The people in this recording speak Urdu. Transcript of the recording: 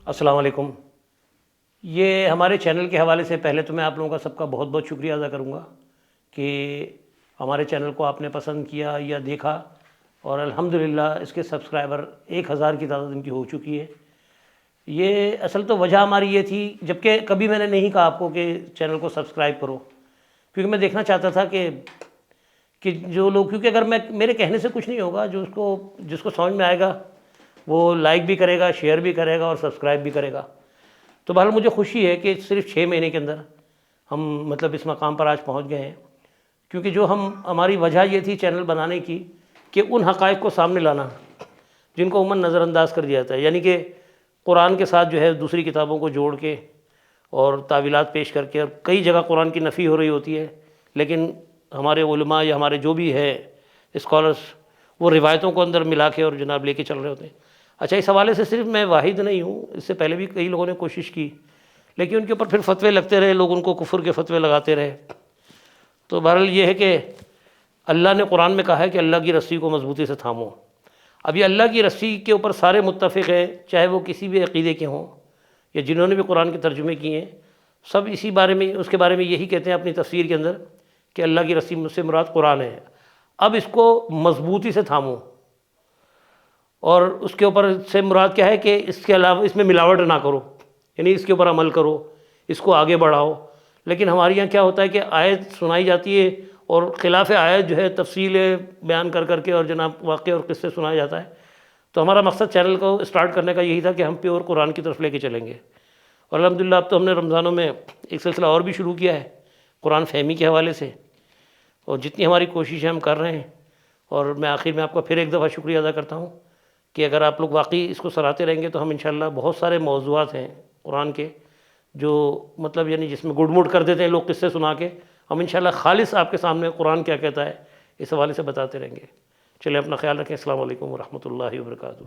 السلام علیکم۔ یہ ہمارے چینل کے حوالے سے پہلے تو میں آپ لوگوں کا سب کا بہت بہت شکریہ ادا کروں گا کہ ہمارے چینل کو آپ نے پسند کیا یا دیکھا، اور الحمدللہ اس کے سبسکرائبر 1000 کی تعداد ان کی ہو چکی ہے۔ یہ اصل تو وجہ ہماری یہ تھی، جبکہ کبھی میں نے نہیں کہا آپ کو کہ چینل کو سبسکرائب کرو، کیونکہ میں دیکھنا چاہتا تھا کہ جو لوگ، کیونکہ اگر میرے کہنے سے کچھ نہیں ہوگا، جس کو سمجھ میں آئے گا وہ لائک بھی کرے گا، شیئر بھی کرے گا اور سبسکرائب بھی کرے گا۔ تو بہرحال مجھے خوشی ہے کہ صرف 6 مہینے کے اندر ہم اس مقام پر آج پہنچ گئے ہیں، کیونکہ جو ہماری وجہ یہ تھی چینل بنانے کی کہ ان حقائق کو سامنے لانا جن کو عموماً نظر انداز کر دیا جاتا ہے، یعنی کہ قرآن کے ساتھ جو ہے دوسری کتابوں کو جوڑ کے اور تعویلات پیش کر کے، اور کئی جگہ قرآن کی نفی ہو رہی ہوتی ہے، لیکن ہمارے علماء یا ہمارے جو بھی ہے اسکالرس وہ روایتوں کو اندر ملا کے اور جناب لے کے چل رہے ہوتے ہیں۔ اچھا، اس حوالے سے صرف میں واحد نہیں ہوں، اس سے پہلے بھی کئی لوگوں نے کوشش کی، لیکن ان کے اوپر پھر فتوے لگتے رہے، لوگ ان کو کفر کے فتوے لگاتے رہے۔ تو بہرحال یہ ہے کہ اللہ نے قرآن میں کہا ہے کہ اللہ کی رسی کو مضبوطی سے تھامو۔ اب یہ اللہ کی رسی کے اوپر سارے متفق ہیں، چاہے وہ کسی بھی عقیدے کے ہوں یا جنہوں نے بھی قرآن کے ترجمے کیے ہیں، سب اس کے بارے میں یہی کہتے ہیں اپنی تفسیر کے اندر کہ اللہ کی رسی سے مراد قرآن ہے۔ اب اس کو مضبوطی سے تھامو، اور اس کے اوپر سے مراد کیا ہے کہ اس کے علاوہ اس میں ملاوٹ نہ کرو، یعنی اس کے اوپر عمل کرو، اس کو آگے بڑھاؤ۔ لیکن ہمارے یہاں کیا ہوتا ہے کہ آیت سنائی جاتی ہے اور خلاف آیت جو ہے تفصیل بیان کر کے اور جناب واقعے اور قصے سنایا جاتا ہے۔ تو ہمارا مقصد چینل کو اسٹارٹ کرنے کا یہی تھا کہ ہم پیور قرآن کی طرف لے کے چلیں گے، اور الحمدللہ اب تو ہم نے رمضانوں میں ایک سلسلہ اور بھی شروع کیا ہے قرآن فہمی کے حوالے سے، اور جتنی ہماری کوشش ہے ہم کر رہے ہیں۔ اور میں آخر میں آپ کا پھر ایک دفعہ شکریہ ادا کرتا ہوں کہ اگر آپ لوگ واقعی اس کو سراہتے رہیں گے تو ہم انشاءاللہ بہت سارے موضوعات ہیں قرآن کے جو یعنی جس میں گڈ موڈ کر دیتے ہیں لوگ قصے سنا کے، ہم انشاءاللہ خالص آپ کے سامنے قرآن کیا کہتا ہے اس حوالے سے بتاتے رہیں گے۔ چلیں، اپنا خیال رکھیں۔ السلام علیکم ورحمۃ اللہ وبرکاتہ۔